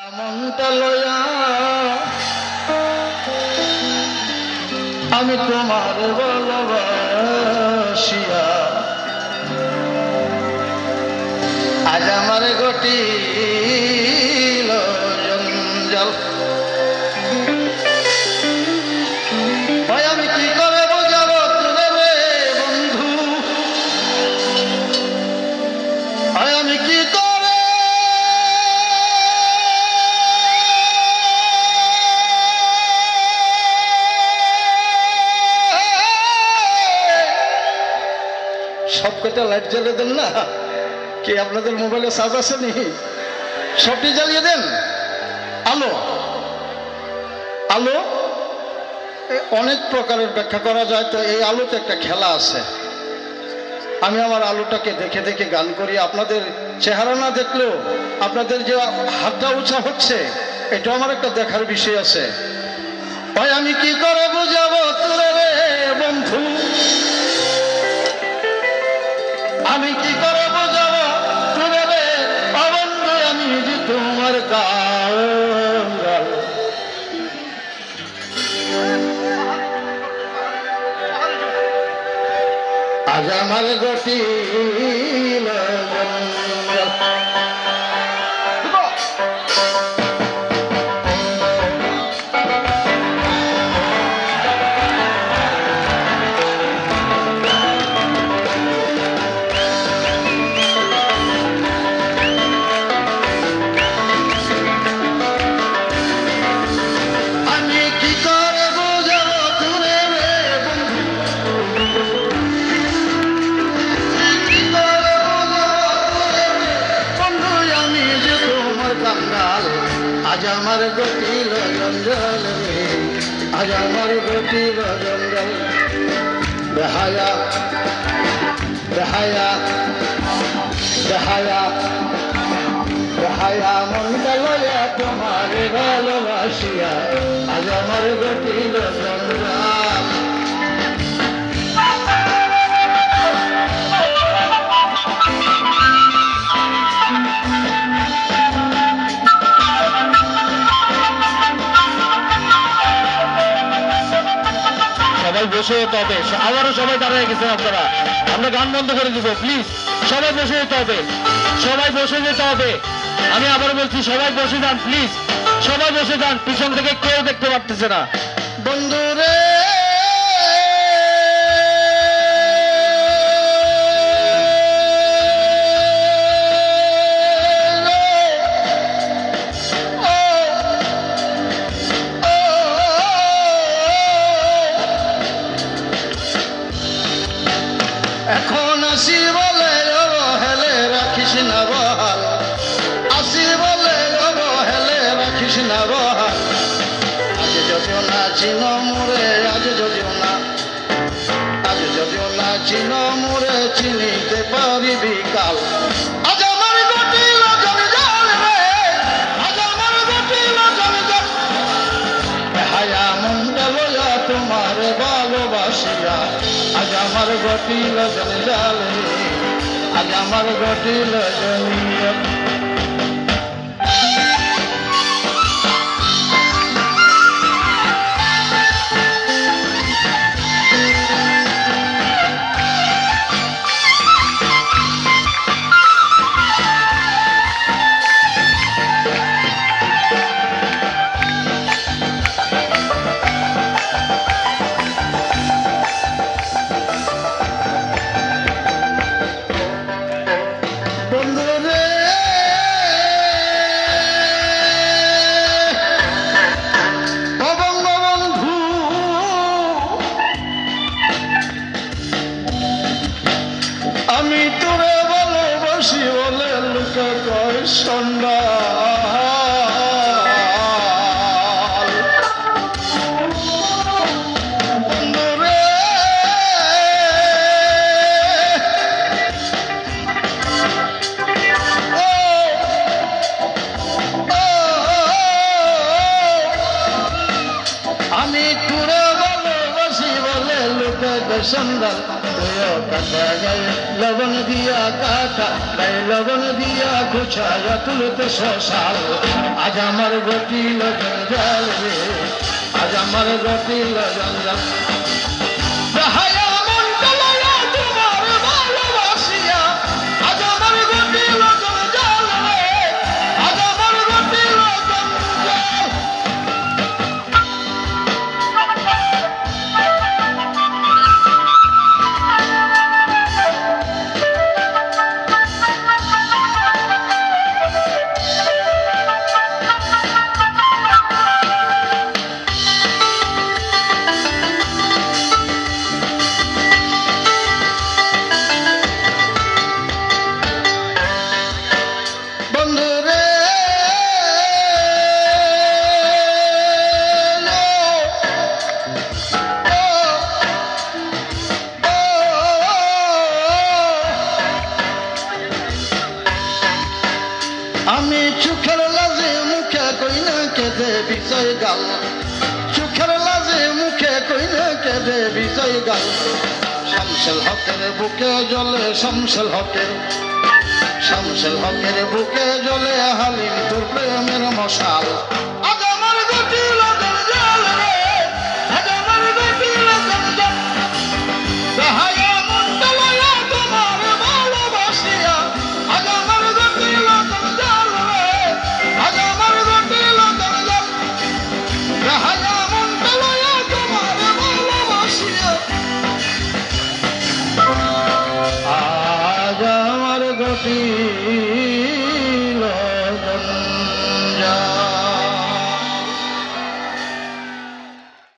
মনটা লয়া আমি তোমার ভালোবাসিয়া আজ আমার ঘটিল জঞ্জাল। ভাই আমি কি করে বোঝাবো তোরে রে বন্ধু, ভাই আমি কি করে সব কটা লাইট জ্বালিয়ে দেন না কি? আপনাদের মোবাইলে চার্জ আছে নি? সবটি জ্বালিয়ে দেন। আলো আলো অনেক প্রকারের ব্যাখ্যা করা যায়, তো এই আলোতে একটা খেলা আছে। আমি আমার আলোটাকে দেখে দেখে গান করি। আপনাদের চেহারা না দেখলেও আপনাদের যে হাতটা উঁচা হচ্ছে এটাও আমার একটা দেখার বিষয় আছে। ভাই আমি কি করে বুঝাবো তোরে রে বন্ধু, আমি কি করে বোঝাবো তোরে রে বন্ধু, আমি যে তোমার গাল আজ আমার গতিল আজ আমার গতিল জঞ্জাল রে, আজ আমার গতিল জঞ্জাল। বেহায়া বেহায়া বেহায়া বেহায়া মনটা লয়া তোমার ভালোবাসিয়া আজ আমার গতিল জঞ্জাল। সবাই বসে যেতে হবে, আবারও সবাই দাঁড়িয়ে গেছেন আপনারা, আমরা গান বন্ধ করে দিব প্লিজ। সবাই বসে যেতে হবে, সবাই বসে যেতে হবে। আমি আবার বলছি সবাই বসে যান প্লিজ, সবাই বসে যান, পিছন থেকে কেউ দেখতে পারতেছে না। বন্ধুরে এখন আসি বলে হেলে রাখিস না বহাল, আসি বলে হেলে রাখিস না বহাল। আজ যদিও না চিন মোরে, আজ যদিও না, আজ যদিও না চিন মোরে, চিনিতে পারিবি কাল। আজ আমার গতিল জঞ্জাল রে, আজ আমার গতিল জঞ্জাল। হায়া মনটা লয়া তোমার ভালোবাসিয়া আজ আমার গতিল জঞ্জাল রে, আজ আমার গতিল জঞ্জাল। আমি তোরে ভালোবাসি বলে লোকে কয় সন্ন্যাল। বন্ধুরে আমি তোরে ভালোবাসি বলে লোকে কয় সন্ন্যাল। কাটা গায়ে লবণ দিয়া কাটা গায়ে লবণ দিয়া গোছায়া তুলতে শ্মশাল আজ আমার গতিল জঞ্জাল রে আজ আমার গতিল জঞ্জাল রাহায়া মনটা লয়া তোমার ভালোবাসিয়া আজ আমার গতিল জঞ্জাল রে আজ আমার গতিল জঞ্জাল আমি চোখের লাজে মুখে কই না কেঁদে বিষয় গাল চোখের লাজে মুখে কই না কেঁদে বিষয় গাল শামসুল হকের বুকে জ্বলে শামসুল হকের বুকে জ্বলে হালিম তোর প্রেমের মশাল